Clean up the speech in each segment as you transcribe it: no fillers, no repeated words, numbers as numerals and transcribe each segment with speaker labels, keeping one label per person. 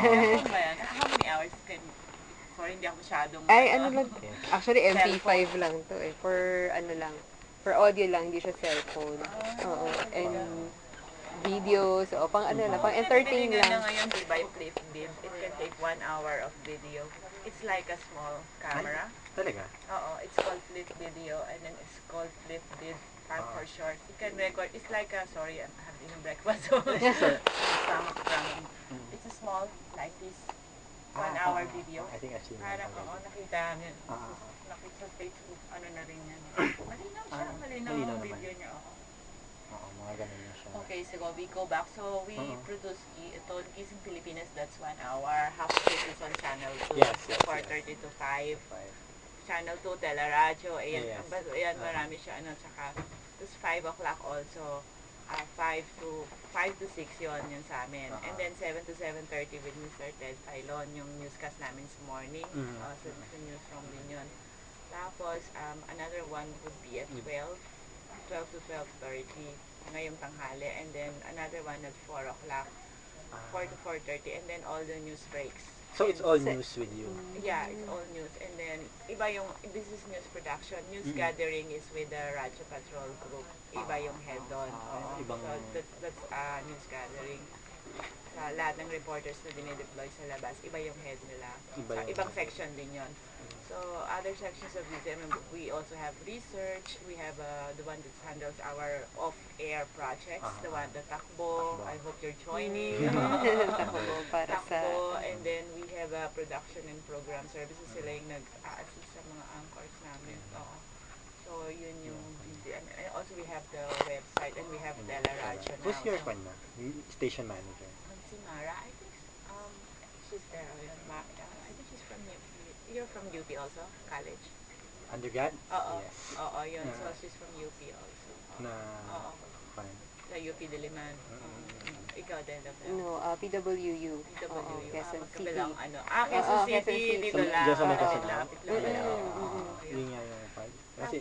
Speaker 1: Cellphone ba yan? How many hours can... Sorry, hindi ako masyadong...
Speaker 2: Ay, ano lang.
Speaker 3: Yes.
Speaker 2: Actually, MP5
Speaker 1: Cellphone.
Speaker 2: lang to eh. For ano lang. For audio lang, hindi siya cellphone. Oo. And videos, o pang ano lang, pang entertain
Speaker 1: Nabibili nga na
Speaker 2: lang.
Speaker 1: ngayon, di ba, yung flip vid. It can take 1 hour of video. It's like a small camera.
Speaker 3: Talaga?
Speaker 1: Oo, it's called flip video and then it's called flip vid for short. You can record, it's like a, sorry, I'm having breakfast. So, it's a small, like this, 1 hour video.
Speaker 3: I think I've seen
Speaker 1: Parang,
Speaker 3: that.
Speaker 1: oo, nakita niyo. Nakita sa Facebook, ano na rin yan. Malinaw siya, malinaw
Speaker 3: malinaw
Speaker 1: ang
Speaker 3: naman.
Speaker 1: video niya. Oo.
Speaker 3: Oo, mga ganun na siya.
Speaker 1: Okay, so we go back. So we produce ito, Gising Pilipinas, that's 1 hour. Half of it is on Channel 2,
Speaker 3: Yes, yes,
Speaker 1: 4:30 to 5. Channel 2, Teleradyo, ayan,
Speaker 3: Yes.
Speaker 1: ayan marami siya, ano, tsaka, tapos 5 o'clock also, 5 to 6 yun sa amin. And then 7 to 7:30 with Mr. Ted Filon, yung newscast namin this morning, sa newsroom din yun. Tapos, another one would be at 12 to 12:30 ngayong tanghali, and then another one at 4 o'clock, 4 to 4:30, and then all the news breaks.
Speaker 3: So it's all news with you?
Speaker 1: Yeah, it's all news. And then, iba yung, this is news production. News gathering is with the Radyo Patrol Group. Iba yung head doon.
Speaker 3: Ibang...
Speaker 1: So, that's news gathering. Sa lahat ng reporters na dinideploy sa labas, iba yung head nila. Ibang section din yon. So, other sections of museum, we also have research. We have the one that handles our off-air projects. The one, the Takbo. I hope you're joining.
Speaker 2: Takbo para sa...
Speaker 1: Takbo. And then, we have production and program services. Sila yung nag-assist sa mga anchors namin. Oo. So, yun yung... And also, we have the website and we have Teleradyo now.
Speaker 3: Who's your station manager?
Speaker 1: Si Mara, I think she's there. I think she's from UP. You're from UP also? College?
Speaker 3: Undergrad?
Speaker 1: Oo.
Speaker 3: Yes.
Speaker 1: Oo, yun. So, she's from UP also.
Speaker 3: Oo.
Speaker 1: Sa UP Diliman. Ikaw din,
Speaker 2: No, PWU.
Speaker 1: PWU.
Speaker 2: Quezon City.
Speaker 1: Magkabilang ano. Quezon City. Dito lang.
Speaker 3: Diyan sa may Quezon.
Speaker 1: Lapit lang.
Speaker 3: Yun nga yung part. Kasi,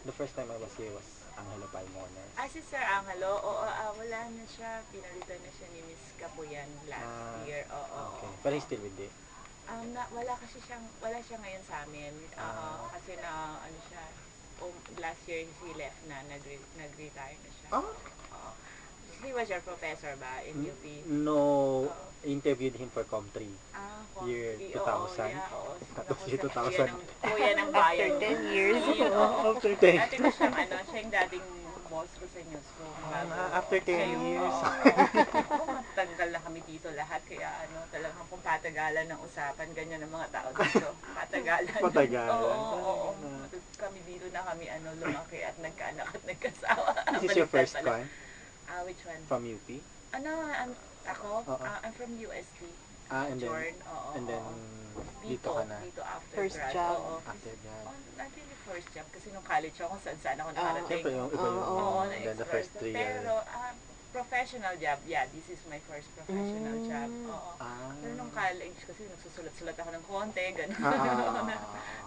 Speaker 3: the first time I was here was Angelo Palmones.
Speaker 1: Si Sir Angelo, wala na siya. Pinalitan na siya ni Miss Capuyan last year.
Speaker 3: Okay. But he's still with it?
Speaker 1: Wala siya ngayon sa amin. Kasi na, ano siya, last year he left na, nag-retire na siya. He was your professor ba in UP?
Speaker 3: No, interviewed him for Com3. Year 2000.
Speaker 1: Tapos
Speaker 3: year 2000.
Speaker 1: Kuya ng bayan.
Speaker 2: After 10 years.
Speaker 3: After 10.
Speaker 1: Dati ko siyang, siya yung dating boss ko sa newsroom.
Speaker 3: After 10 years.
Speaker 1: Tanggal na kami dito lahat. Kaya talagang kung patagalan ng usapan, ganyan ang mga tao dito. Patagalan. Oo. Kami dito na kami lumaki at nagkaanak at nagkasawa.
Speaker 3: This is your first one?
Speaker 1: Which one?
Speaker 3: From UP?
Speaker 1: Ako? I'm from UST.
Speaker 3: And then, and then dito ka na.
Speaker 1: Dito after
Speaker 2: First
Speaker 1: grad.
Speaker 2: job.
Speaker 3: After grad.
Speaker 1: Not really first job kasi nung college ako saan ako nakarating.
Speaker 3: Siyempre yung iba yung and then the first 3 years.
Speaker 1: Pero professional job, this is my first professional job. Pero nung college kasi nagsusulat-sulat ako ng konti, gano'n.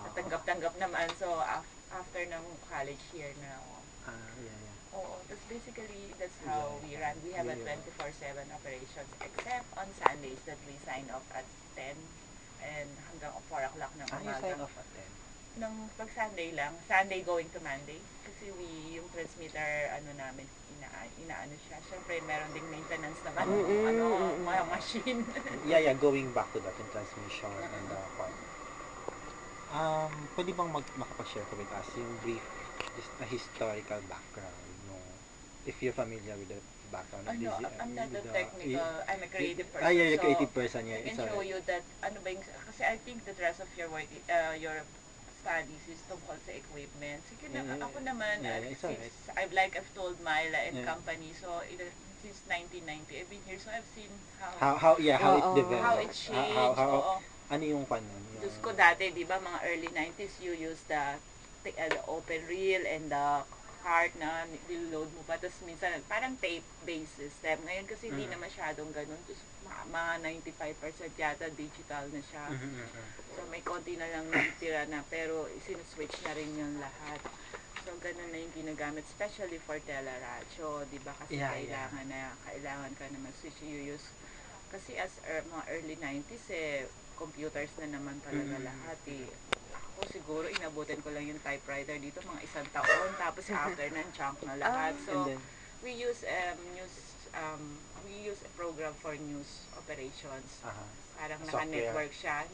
Speaker 1: Natanggap-tanggap naman. So after ng college year na ako. That's basically, that's how we run. We have a 24/7 operations except on Sundays that we sign off at 10 and hanggang 4 o'clock ng umaga.
Speaker 3: You sign off at 10?
Speaker 1: Pag Sunday lang, Sunday going to Monday. Kasi yung transmitter, namin, inaano siya. Siyempre, meron ding maintenance naman. Mga machine.
Speaker 3: Yeah, going back to that in transmission and part. Pwede bang makapag-share ko with us yung brief, just a historical background? If you're familiar with the background of this,
Speaker 1: I'm not a technical, I'm a creative person.
Speaker 3: You're a creative person, yeah.
Speaker 1: I can show you that, kasi I think the rest of your work, your studies is tungkol sa equipment. Sige na, ako naman, since I've told Myla and company, so since 1990, I've been here, so I've seen how it developed. How it changed.
Speaker 3: Ano yung
Speaker 1: Diyos ko dati, di ba, mga early 90s, you use the open reel and the cart na niload mo pa. Tapos minsan, parang tape-based system. Ngayon kasi hindi na masyadong ganun. Tapos mga 95% yata digital na siya. So may konti na lang natitira na. Pero sinuswitch na rin yung lahat. So ganun na yung ginagamit. Especially for Teleradyo. Diba? Kasi kailangan ka na mag-switch. You use Kasi as mga early 90s computers na naman talaga lahat Ako siguro inabutan ko lang yung typewriter dito mga 1 taon tapos after nan junk na lahat.
Speaker 3: And
Speaker 1: So
Speaker 3: then,
Speaker 1: we use we use a program for news operations. Parang
Speaker 3: Software.
Speaker 1: naka-network siya.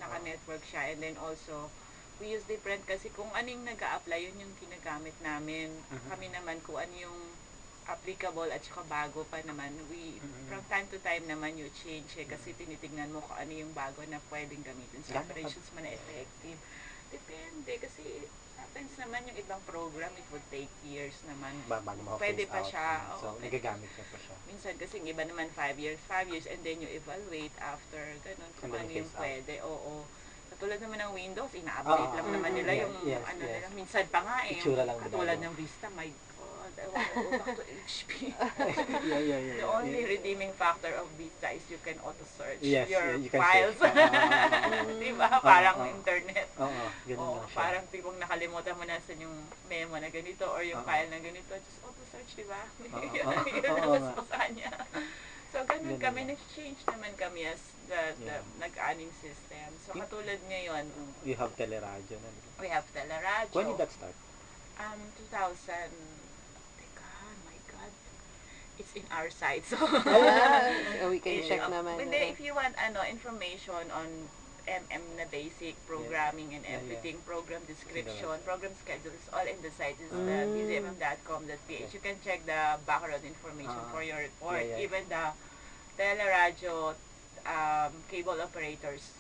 Speaker 1: Naka-network siya. And then also, we use different kasi kung anong nag-a-apply, yun yung ginagamit namin. Kami naman kung ano yung applicable at saka bago pa naman. From time to time naman you change kasi tinitignan mo kung ano yung bago na pwedeng gamitin sa operations mo na effective. Depende kasi sometimes naman yung ibang program it would take years naman.
Speaker 3: bago
Speaker 1: Pwede
Speaker 3: ma-phase
Speaker 1: pa
Speaker 3: out.
Speaker 1: siya.
Speaker 3: So,
Speaker 1: Oo,
Speaker 3: nagagamit niya pa siya.
Speaker 1: minsan kasi yung iba naman 5 years and then you evaluate after ganun kung
Speaker 3: And then
Speaker 1: ano yung
Speaker 3: phase out.
Speaker 1: pwede. Oo. Katulad naman ng Windows, ina-update lang naman nila yung
Speaker 3: yes.
Speaker 1: nila. Minsan pa nga
Speaker 3: Itsura lang
Speaker 1: katulad
Speaker 3: binago.
Speaker 1: ng Vista, my God, I want to go back to HP.
Speaker 3: Yeah.
Speaker 1: The only redeeming factor of Vista is you can auto-search
Speaker 3: Yes,
Speaker 1: your
Speaker 3: you can
Speaker 1: files.
Speaker 3: search.
Speaker 1: Diba? Parang internet.
Speaker 3: Oo, ganun lang siya.
Speaker 1: Parang tipong nakalimutan mo nasan yung memo na ganito or yung file na ganito. Just auto-search, diba? Yun ang gusto sa kanya. So, ganun kami. Nag-change naman kami as the nag-aning system. So, katulad ngayon,
Speaker 3: You have teleradyo na.
Speaker 1: we have Teleradyo.
Speaker 3: When did that start?
Speaker 1: 2000, teka, my God. It's in our site. So,
Speaker 2: We can check naman.
Speaker 1: Hindi, if you want information on na basic programming and everything, program description, program schedules, all in the site is the bzmm.com.ph. You can check the background information for your report. Even the Teleradyo cable operators,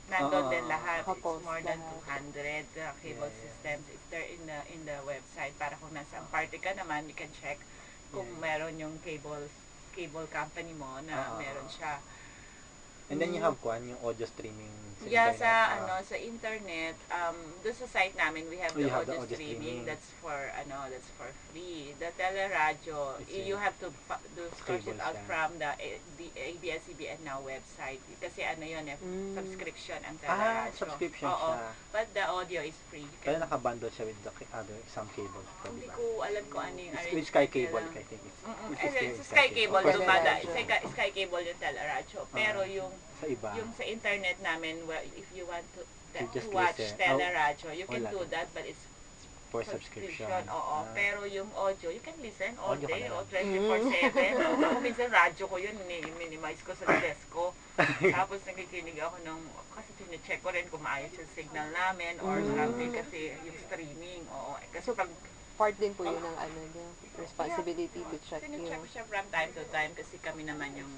Speaker 1: nandun din lahat. It's more than 200 cable systems. It's there in the website para kung nasa ang party ka naman, you can check kung meron yung cable company mo na meron siya.
Speaker 3: And then you have yung audio streaming sa
Speaker 1: Yeah,
Speaker 3: internet.
Speaker 1: sa internet, doon sa site namin, we have the audio streaming. That's for free. The Teleradyo, you have to source it out from the ABS-CBN Now website. Kasi yun, subscription ang Teleradyo.
Speaker 3: Subscription siya.
Speaker 1: But the audio is free.
Speaker 3: Kaya nakabundle siya with the some cables.
Speaker 1: Hindi ko alam kung ano yung
Speaker 3: With Sky Cable, I think.
Speaker 1: Sa Sky Cable, Sky Cable yung Teleradyo. Pero
Speaker 3: sa iba.
Speaker 1: yung sa internet namin, if you want to
Speaker 3: just
Speaker 1: watch
Speaker 3: listen.
Speaker 1: Teleradyo, you can do that, but it's
Speaker 3: for subscription.
Speaker 1: Oo. Pero yung audio, you can listen all
Speaker 3: Audio
Speaker 1: day
Speaker 3: ka
Speaker 1: o
Speaker 3: na
Speaker 1: 24/7. Ako minsan radyo ko yun, minimize ko sa desk ko. Tapos nakikinig ako kasi tine-check ko rin kung maayos yung signal namin or something kasi yung streaming. Oo. Kasi pag
Speaker 2: part din po yun ng responsibility to check
Speaker 1: tine-check ko siya from time to time kasi kami naman yung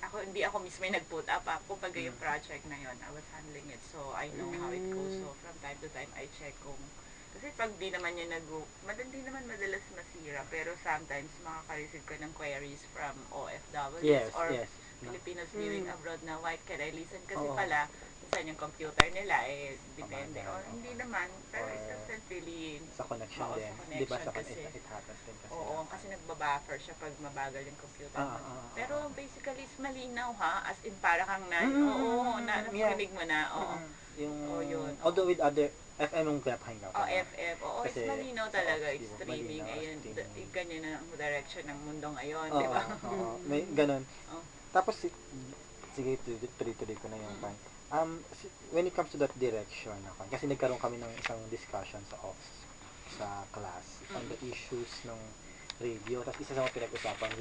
Speaker 1: hindi ako mismo yung nag-put up. Kumbaga yung project na yun, I was handling it. So, I know how it goes. So, from time to time, I check kung kasi pag di naman yun hindi naman madalas masira. Pero sometimes, makaka-receive ko ng queries from OFWs or Filipinos living abroad na why can I listen? Kasi pala, minsan yung computer nila, depende. O, hindi naman. Pero it doesn't really
Speaker 3: sa connection din. Di ba sa connection, it happens din kasi.
Speaker 1: Oo, kasi nagbabuffer siya pag mabagal yung computer mo. Pero basically, it's malinaw As in, para kang narinig mo na. Oo.
Speaker 3: Yun. Although with other, FM yung pinapahinga ko.
Speaker 1: FM. Oo, it's malinaw talaga. It's streaming. Ayun, ganyan na ang direction ng mundo ngayon. Di ba?
Speaker 3: May ganun. Tapos, sige, tuloy-tuloy ko na yung point. When it comes to that direction, kasi nagkaroon kami ng isang discussion sa class on the issues ng radio. Tapos isa sa mga pinag-usapan,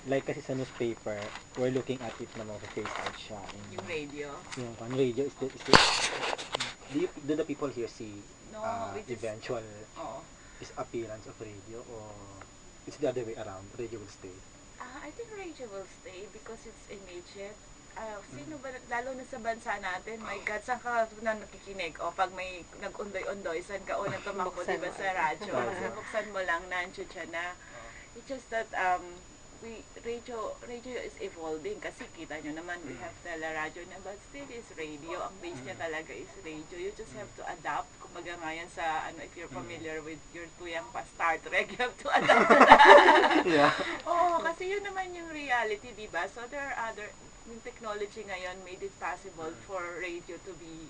Speaker 3: like kasi sa newspaper, we're looking at it na mag-face out siya.
Speaker 1: Yung radio?
Speaker 3: Yung radio is do the people here see eventual appearance of radio or it's the other way around? Radio will stay?
Speaker 1: I think radio will stay because it's immediate. Sino ba, lalo na sa bansa natin, my God, saan ka na nakikinig? O pag may nag-undoy-undoy, saan ka unang tumakbo, diba sa radyo? Kasi buksan mo lang, nandiyo siya na. It's just that, radio is evolving kasi kita nyo naman, we have teleradyo na, but still is radio. Ang base niya talaga is radio. You just have to adapt. Kumbaga ngayon sa, if you're familiar with your tuyang pa Star Trek, you have to adapt to that. Oo, kasi yun naman yung reality, diba? So there are other, yung technology ngayon made it possible for radio to be